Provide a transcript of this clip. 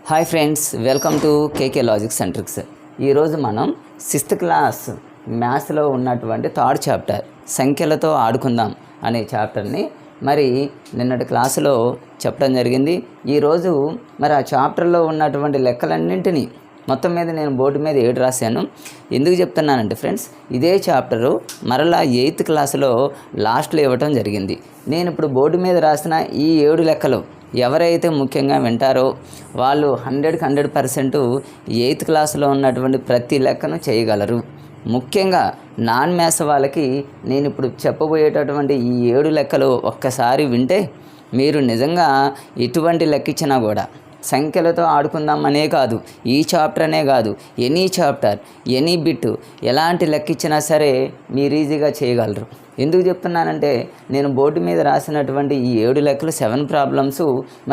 Hi friends, welcome to KK logics and tricks. ఈరోజు మనం 6th class మ్యాథ్స్లో ఉన్నటువంటి థర్డ్ చాప్టర్ సంఖ్యలతో ఆడుకుందాం అనే చాప్టర్ని మరి నిన్నటి క్లాసులో చెప్పడం జరిగింది. ఈరోజు మరి ఆ చాప్టర్లో ఉన్నటువంటి లెక్కలన్నింటినీ మొత్తం మీద నేను బోర్డు మీద 7 రాశాను. ఎందుకు చెప్తున్నానంటే ఫ్రెండ్స్, ఇదే చాప్టరు మరలా 8th క్లాసులో లాస్ట్లో ఇవ్వటం జరిగింది. నేను ఇప్పుడు బోర్డు మీద రాసిన ఈ 7 లెక్కలు ఎవరైతే ముఖ్యంగా వింటారో వాళ్ళు 100% 8th క్లాసులో ఉన్నటువంటి ప్రతి లెక్కను చేయగలరు. ముఖ్యంగా నాన్ మ్యాథ్స్ వాళ్ళకి నేను ఇప్పుడు చెప్పబోయేటటువంటి ఈ 7 లెక్కలు ఒక్కసారి వింటే మీరు నిజంగా ఎటువంటి లెక్క ఇచ్చినా కూడా సంఖ్యలతో ఆడుకుందాం అనే కాదు, ఈ చాప్టర్ అనే కాదు, ఎనీ చాప్టర్ ఎనీ బిట్ ఎలాంటి లెక్క ఇచ్చినా సరే మీరు ఈజీగా చేయగలరు. ఎందుకు చెప్తున్నానంటే నేను బోర్డు మీద రాసినటువంటి ఈ 7 లెక్కలు 7 ప్రాబ్లమ్స్